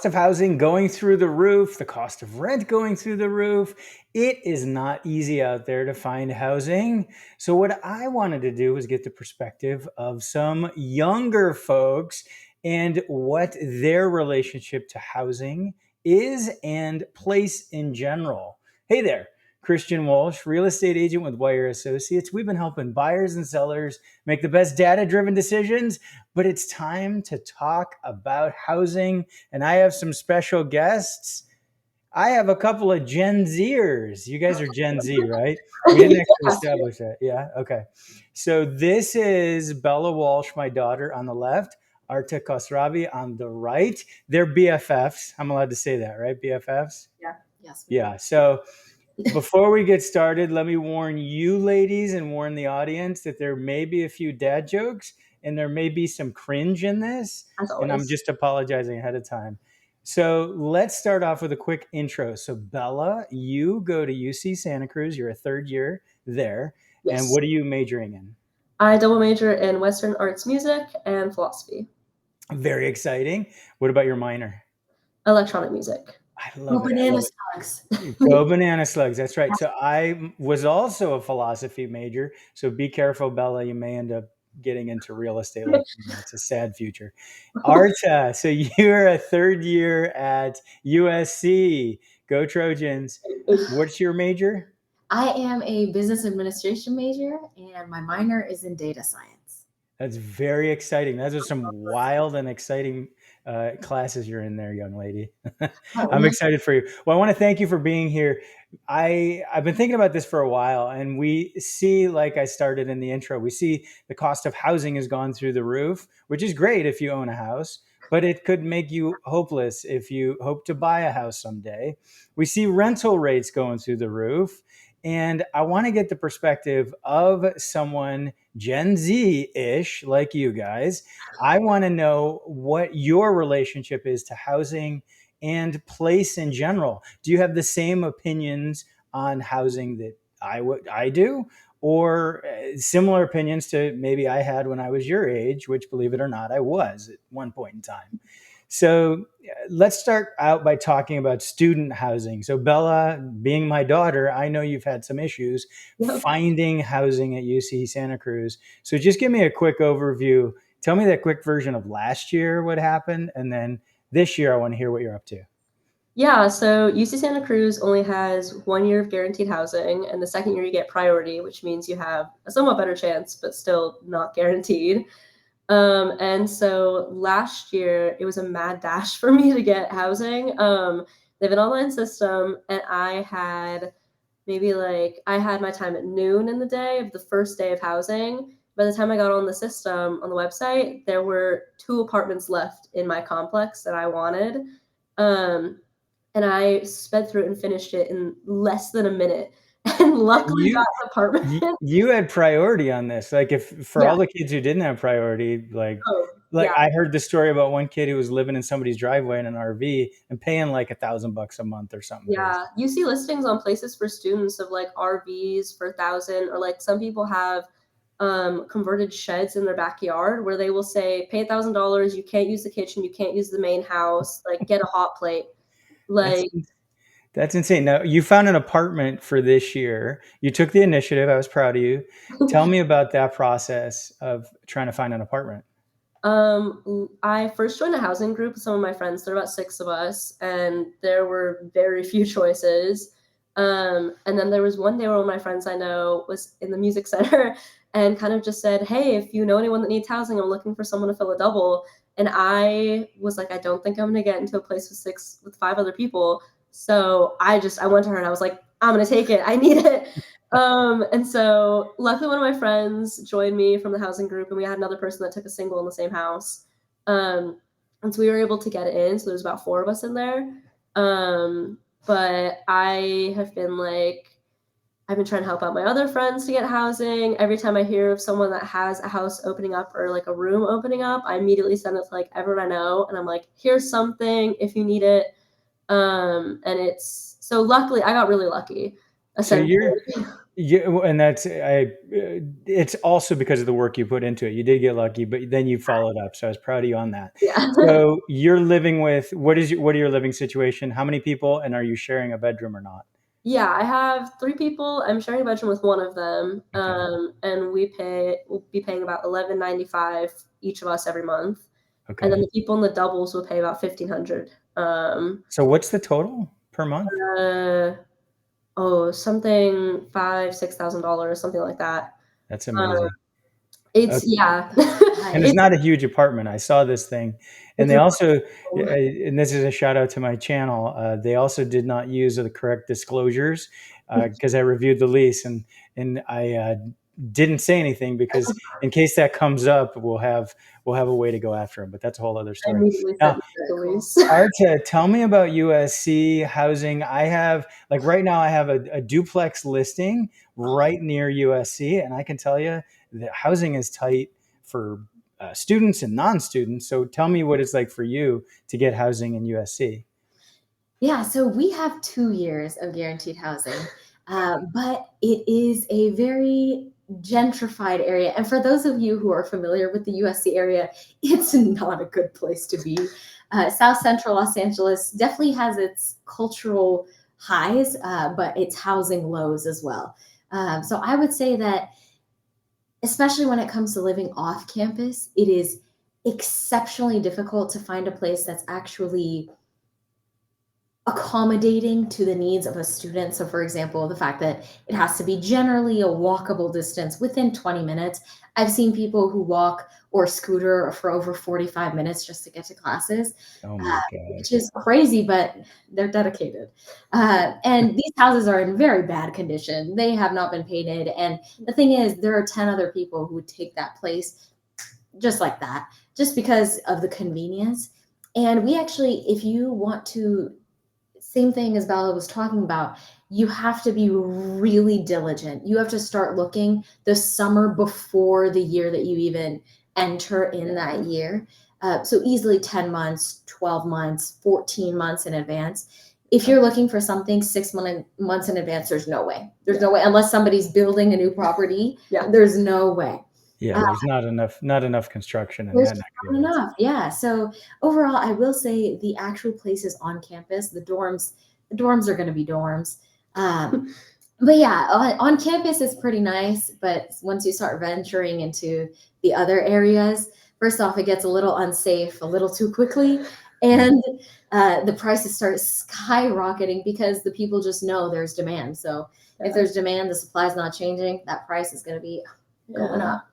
cost of housing going through the roof, the cost of rent going through the roof. It is not easy out there to find housing. So, what I wanted to do was get the perspective of some younger folks and what their relationship to housing is and place in general. Hey there, Christian Walsh, real estate agent with Wire Associates. We've been helping buyers and sellers make the best data driven decisions, but it's time to talk about housing. And I have some special guests. I have a couple of Gen Zers. You guys are Gen Z, right? We didn't actually Yeah. establish that. Yeah. Okay. So this is Bella Walsh, my daughter, on the left, Arta Khosravi on the right. They're BFFs. I'm allowed to say that, right? BFFs? Yeah. Yes, we Yeah. are. So before we get started, let me warn you ladies and warn the audience that there may be a few dad jokes and there may be some cringe in this. As And I'm always. just apologizing ahead of time. So let's start off with a quick intro. So, Bella, you go to UC Santa Cruz. You're a third year there. And Yes. what are you majoring in? I double major in Western Arts Music and Philosophy. Very exciting. What about your minor? Electronic music. I Oh, love it. I banana love it. slugs. Go banana slugs. That's right. So I was also a philosophy major. So be careful, Bella. You may end up getting into real estate like me. It's a sad future. Arta. So you're a third year at USC. Go Trojans. What's your major? I am a business administration major, and my minor is in data science. That's very exciting. Those are some wild and exciting classes you're in there, young lady. I'm Oh, excited for you. Well, I want to thank you for being here. I've been thinking about this for a while, and we see, like I started in the intro, we see the cost of housing has gone through the roof, which is great if you own a house, but it could make you hopeless if you hope to buy a house someday. We see rental rates going through the roof, and I want to get the perspective of someone Gen Z ish like you guys. I want to know what your relationship is to housing and place in general. Do you have the same opinions on housing that I do, or similar opinions to maybe I had when I was your age, which, believe it or not, I was at one point in time. So let's start out by talking about student housing. So, Bella, being my daughter, I know you've had some issues Yep. finding housing at UC Santa Cruz. So, just give me a quick overview. Tell me that quick version of last year, what happened, and then this year, I want to hear what you're up to. Yeah, so UC Santa Cruz only has 1 year of guaranteed housing, and the second year you get priority, which means you have a somewhat better chance, but still not guaranteed. And so last year it was a mad dash for me to get housing. They have an online system, and I had my time at noon in the day of the first day of housing. By the time I got on the system on the website, there were 2 apartments left in my complex that I wanted. Um, and I sped through it and finished it in less than a minute, and luckily got You an apartment. you had priority on this. Like if for Yeah. all the kids who didn't have priority, like Oh, like yeah. I heard the story about one kid who was living in somebody's driveway in an RV and paying like $1,000 a month or something crazy. Yeah. You see listings on places for students of like RVs for 1,000, or like some people have converted sheds in their backyard where they will say, pay $1,000, you can't use the kitchen, you can't use the main house, like get a hot plate. That's Like, that's insane. Now you found an apartment for this year. You took the initiative. I was proud of you. Tell me about that process of trying to find an apartment. I first joined a housing group with some of my friends. There were about 6 of us, and there were very few choices. And then there was one day where one of my friends I know was in the music center and kind of just said, "Hey, if you know anyone that needs housing, I'm looking for someone to fill a double." And I was like, "I don't think I'm gonna get into a place with 5 other people." So I went to her and I was like, "I'm gonna take it. I need it." And so luckily one of my friends joined me from the housing group, and we had another person that took a single in the same house. Um, and so we were able to get it in. So there's about 4 of us in there. But I've been trying to help out my other friends to get housing. Every time I hear of someone that has a house opening up or like a room opening up, I immediately send it to like everyone I know. And I'm like, here's something if you need it. And it's so luckily I got really lucky, So essentially. Yeah, and it's also because of the work you put into it. You did get lucky, but then you followed up. So I was proud of you on that. Yeah. So you're living with what are your living situation? How many people, and are you sharing a bedroom or not? Yeah, I have 3 people. I'm sharing a bedroom with one of them, Okay. and we'll be paying about 11.95 each of us every month, and then Okay. the people in the doubles will pay about 1,500. So what's the total per month? Uh, oh, something $5,000-$6,000, something like that. That's Uh, amazing. it's Okay. yeah, And it's Nice. it's not a huge apartment. I saw this thing, and it's they a also, home. and this is a shout out to my channel. They also did not use the correct disclosures because I reviewed the lease and I didn't say anything because in case that comes up, we'll have a way to go after them. But that's a whole other I story. immediately Now, sent you the Very cool. lease. Arta, tell me about USC housing. I have, like, right now, I have a duplex listing right near USC, and I can tell you that housing is tight for students and non-students. So tell me what it's like for you to get housing in USC. Yeah, so we have 2 years of guaranteed housing, but it is a very gentrified area. And for those of you who are familiar with the USC area, it's not a good place to be. South Central Los Angeles definitely has its cultural highs, but its housing lows as well. So I would say that, especially when it comes to living off campus, it is exceptionally difficult to find a place that's actually accommodating to the needs of a student. So, for example, the fact that it has to be generally a walkable distance within 20 minutes. I've seen people who walk or scooter for over 45 minutes just to get to classes, Oh uh, my God. which is crazy, but they're dedicated. And these houses are in very bad condition. They have not been painted. And the thing is, there are 10 other people who would take that place just like that, just because of the convenience. And we actually, if you want to, same thing as Bella was talking about, you have to be really diligent. You have to start looking the summer before the year that you even enter in that year. So easily 10 months, 12 months, 14 months in advance. If you're looking for something 6 months in advance, there's no way. There's no way, unless somebody's building a new property. Yeah. There's no way. Yeah, there's not enough construction in There's that neck of not the woods. enough. Yeah. So overall, I will say the actual places on campus, the dorms are going to be dorms. Um, but yeah, on campus it's pretty nice. But once you start venturing into the other areas, first off, it gets a little unsafe a little too quickly, Yeah. and the prices start skyrocketing because the people just know there's demand. So if there's demand, the supply's not changing, that price is going to be going Yeah. up.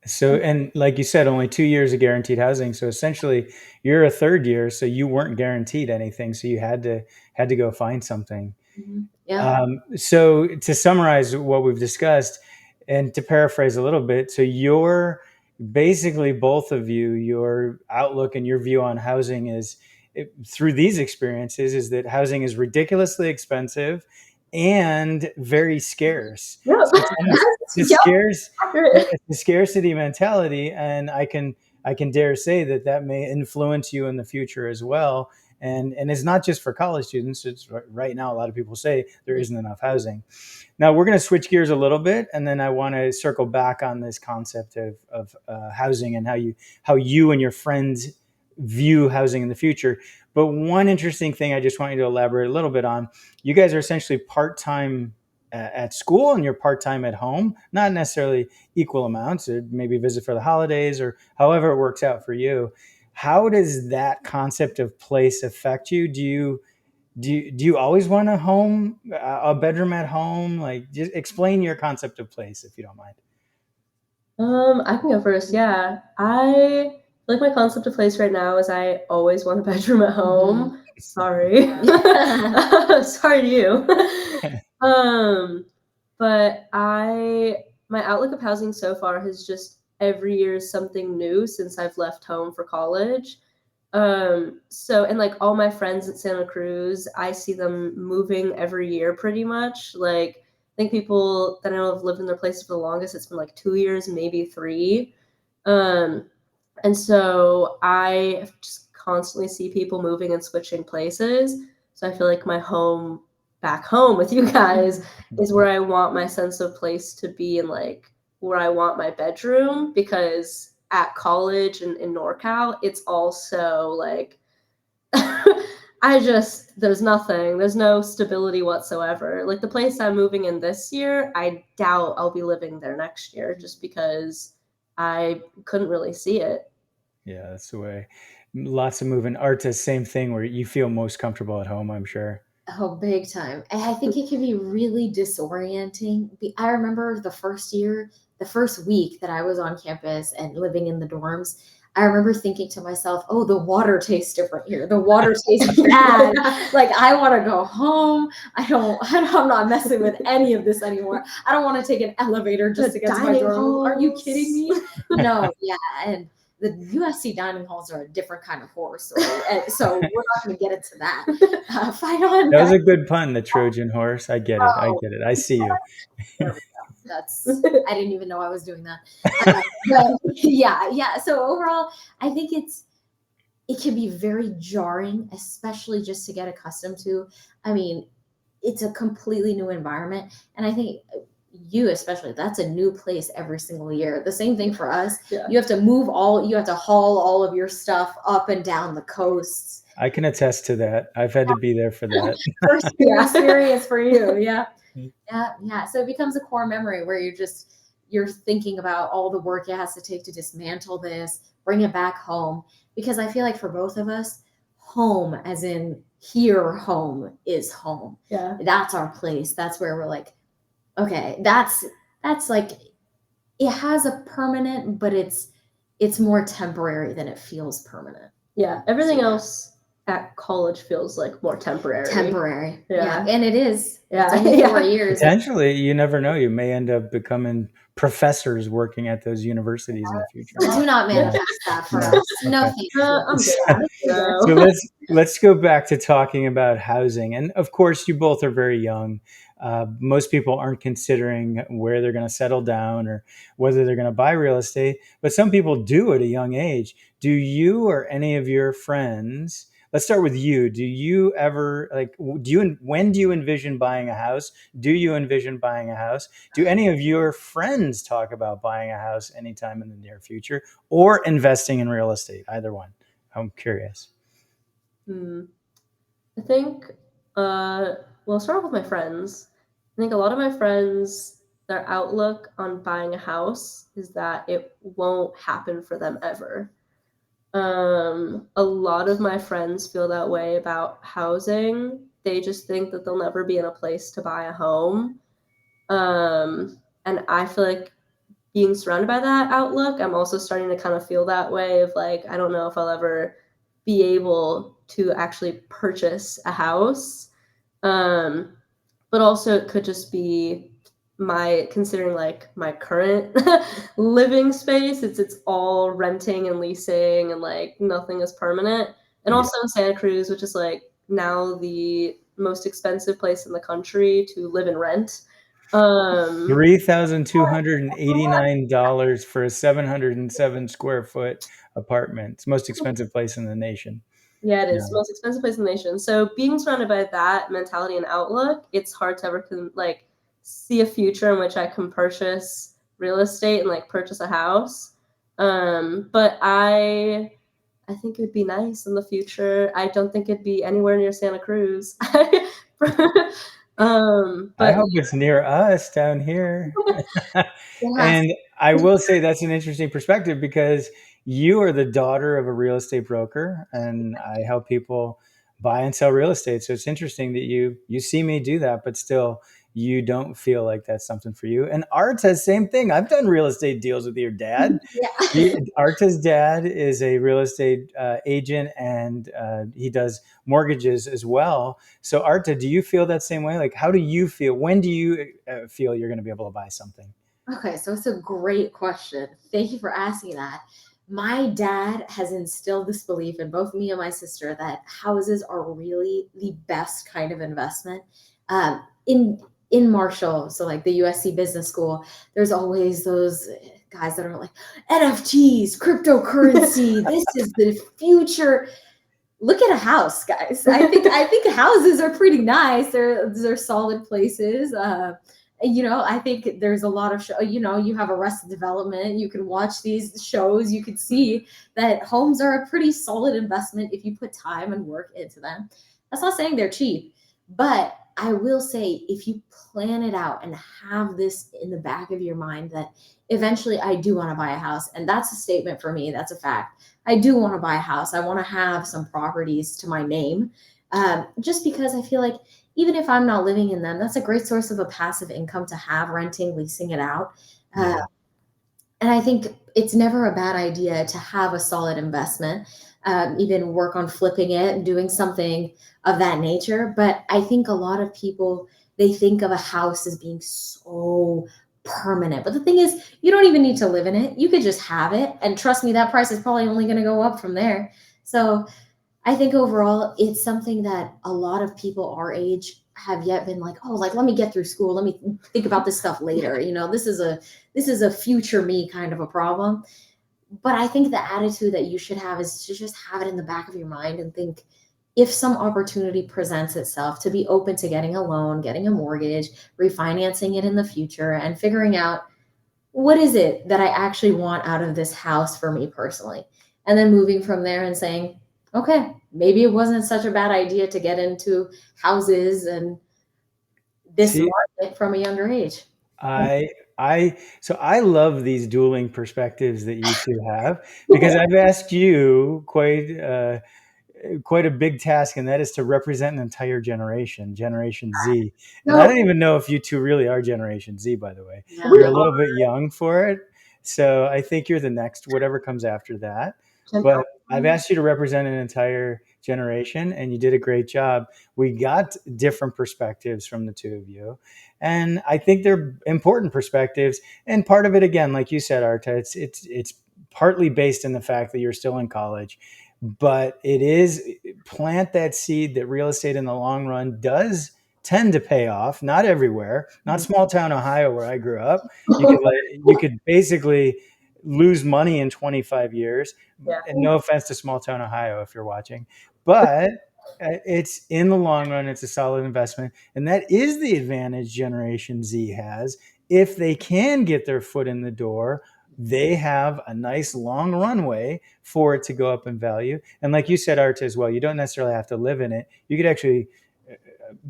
So, and like you said, only 2 years of guaranteed housing. So essentially, you're a third year, so you weren't guaranteed anything. So you had to go find something. Yeah. So to summarize what we've discussed, and to paraphrase a little bit, so you're basically, both of you, your outlook and your view on housing is, through these experiences, is that housing is ridiculously expensive and very scarce. Yep. So it's almost it's a Yep. scarce Accurate. it's a scarcity mentality, and I can dare say that that may influence you in the future as well. And it's not just for college students. It's right now, a lot of people say there isn't enough housing. Now we're going to switch gears a little bit, and then I want to circle back on this concept of housing and how you and your friends view housing in the future. But one interesting thing I just want you to elaborate a little bit on: you guys are essentially part time at school, and you're part time at home, not necessarily equal amounts, or maybe visit for the holidays, or however it works out for you. How does that concept of place affect you? Do you always want a bedroom at home? Like, just explain your concept of place, if you don't mind. I can go first. Yeah. I like my concept of place right now is I always want a bedroom at home. Sorry. Sorry to you. Um, but my outlook of housing so far has just every year is something new since I've left home for college. So and like all my friends at Santa Cruz, I see them moving every year pretty much. Like I think people that I know have lived in their places for the longest, it's been like 2 years, maybe three. Um, and so I just constantly see people moving and switching places. So I feel like my home back home with you guys is where I want my sense of place to be, and like where I want my bedroom, because at college and in NorCal, it's also like there's nothing, there's no stability whatsoever. Like the place I'm moving in this year, I doubt I'll be living there next year, just because I couldn't really see it. Yeah, that's the way. Lots of moving. Arta, same thing where you feel most comfortable at home, I'm sure. Oh, big time. And I think it can be really disorienting. I remember the first year, the first week that I was on campus and living in the dorms, I remember thinking to myself, oh, the water tastes different here. The water tastes bad. Like, I want to go home. I'm not messing with any of this anymore. I don't want to take an elevator just to get to my dorm. Are you kidding me? No, yeah. And the USC dining halls are a different kind of horror story. And so we're not going to get into that. Fight on. That was a good pun, the Trojan horse. I get it. I get it. I see you. There we go. I didn't even know I was doing that. But yeah. So overall, I think it can be very jarring, especially just to get accustomed to. I mean, it's a completely new environment. And I think you especially, that's a new place every single year. The same thing for us. Yeah. You have to haul all of your stuff up and down the coasts. I can attest to that. I've had to be there for that. First experience for you. Yeah. So it becomes a core memory where you're thinking about all the work it has to take to dismantle this, bring it back home. Because I feel like for both of us, home, as in here, home is home. Yeah. That's our place. That's where we're like, okay, that's like, it has a permanent, but it's more temporary than it feels permanent. Yeah. Everything else at college feels like more temporary. Yeah. And it is. Yeah. It's only 4 years. Potentially, you never know. You may end up becoming professors working at those universities in the future. Do not manifest that for us. No, thank you. I'm good. So let's go back to talking about housing. And of course, you both are very young. Most people aren't considering where they're going to settle down or whether they're going to buy real estate, but some people do at a young age. Do you or any of your friends? Let's start with you. Do you ever when do you envision buying a house? Do you envision buying a house? Do any of your friends talk about buying a house anytime in the near future or investing in real estate? Either one. I'm curious. I think, I'll start off with my friends. I think a lot of my friends, their outlook on buying a house is that it won't happen for them ever. A lot of my friends feel that way about housing. They just think that they'll never be in a place to buy a home. And I feel like being surrounded by that outlook, I'm also starting to kind of feel that way of like, I don't know if I'll ever be able to actually purchase a house. But also it could just be considering like my current living space, it's all renting and leasing and like nothing is permanent. And also in Santa Cruz, which is like now the most expensive place in the country to live and rent. $3,289 for a 707 square foot apartment. It's the most expensive place in the nation. Yeah, it is the most expensive place in the nation. So being surrounded by that mentality and outlook, it's hard to ever see a future in which I can purchase real estate and like purchase a house. But I think it would be nice in the future. I don't think it'd be anywhere near Santa Cruz. I hope it's near us down here. And I will say that's an interesting perspective because you are the daughter of a real estate broker, and I help people buy and sell real estate. So it's interesting that you see me do that, but still you don't feel like that's something for you. And Arta, same thing. I've done real estate deals with your dad. Arta's dad is a real estate agent, and he does mortgages as well. So Arta, do you feel that same way? Like, how do you feel? When do you feel you're going to be able to buy something? Okay, so it's a great question. Thank you for asking that. My dad has instilled this belief in both me and my sister that houses are really the best kind of investment. In Marshall, so like the USC Business School, there's always those guys that are like, NFTs, cryptocurrency, this is the future. look at a house, guys. I think houses are pretty nice. They're solid places. I think there's a lot of you have Arrested Development. You can watch these shows. You can see that homes are a pretty solid investment if you put time and work into them. That's not saying they're cheap, but I will say if you plan it out and have this in the back of your mind that eventually I do want to buy a house, and that's a statement for me. That's a fact. I do want to buy a house. I want to have some properties to my name, just because I feel like even if I'm not living in them, that's a great source of a passive income to have, renting, leasing it out. Yeah. And I think it's never a bad idea to have a solid investment, even work on flipping it and doing something of that nature. But I think a lot of people, they think of a house as being so permanent. But the thing is, you don't even need to live in it. You could just have it. And trust me, that price is probably only going to go up from there. So I think overall, it's something that a lot of people our age have yet been like, oh, like let me get through school. Let me think about this stuff later. This is a future me kind of a problem. But I think the attitude that you should have is to just have it in the back of your mind and think if some opportunity presents itself to be open to getting a loan, getting a mortgage, refinancing it in the future, and figuring out what is it that I actually want out of this house for me personally. And then moving from there and saying, okay, maybe it wasn't such a bad idea to get into houses and this See, market from a younger age. I love these dueling perspectives that you two have, because I've asked you quite a big task, and that is to represent an entire generation, Generation Z. And I No, don't even know if you two really are Generation Z, by the way. yeah. You're a little bit young for it. So I think you're the next, whatever comes after that. But I've asked you to represent an entire generation, and you did a great job. We got different perspectives from the two of you. And I think they're important perspectives. And part of it, again, like you said, Arta, it's partly based in the fact that you're still in college, but it is plant that seed that real estate in the long run does tend to pay off. Not everywhere, not small town Ohio where I grew up. You could basically lose money in 25 years. Yeah. And no offense to small town Ohio if you're watching, but it's in the long run, it's a solid investment. And that is the advantage Generation Z has. If they can get their foot in the door, they have a nice long runway for it to go up in value. And like you said, Arta, as well, you don't necessarily have to live in it. You could actually,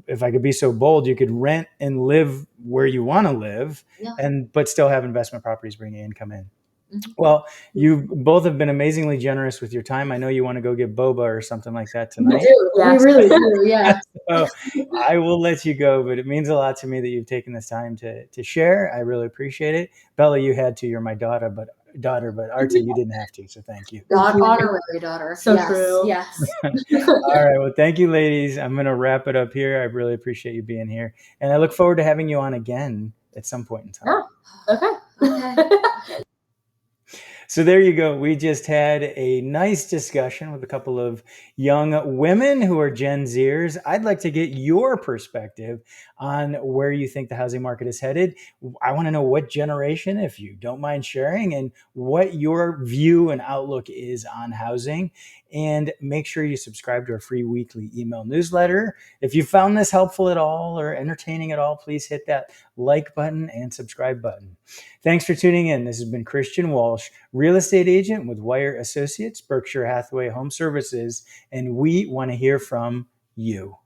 if I could be so bold, you could rent and live where you want to live, Yeah. but still have investment properties bringing income in. Mhm. Well, you both have been amazingly generous with your time. I know you want to go get boba or something like that We tonight. do. Yes. We really do. Yeah. So I will let you go, but it means a lot to me that you've taken this time to share. I really appreciate it. Bella, you had to. You're my daughter, but Arta, you didn't have to. So thank you. Honorary daughter. So yes. true. Yes. All right. Well, thank you, ladies. I'm going to wrap it up here. I really appreciate you being here. And I look forward to having you on again at some point in time. Yeah. Okay. Okay. So there you go. We just had a nice discussion with a couple of young women who are Gen Zers. I'd like to get your perspective on where you think the housing market is headed. I want to know what generation, if you don't mind sharing, and what your view and outlook is on housing. And make sure you subscribe to our free weekly email newsletter. If you found this helpful at all or entertaining at all, please hit that like button and subscribe button. Thanks for tuning in. This has been Christian Walsh, real estate agent with Wire Associates, Berkshire Hathaway Home Services, and we want to hear from you.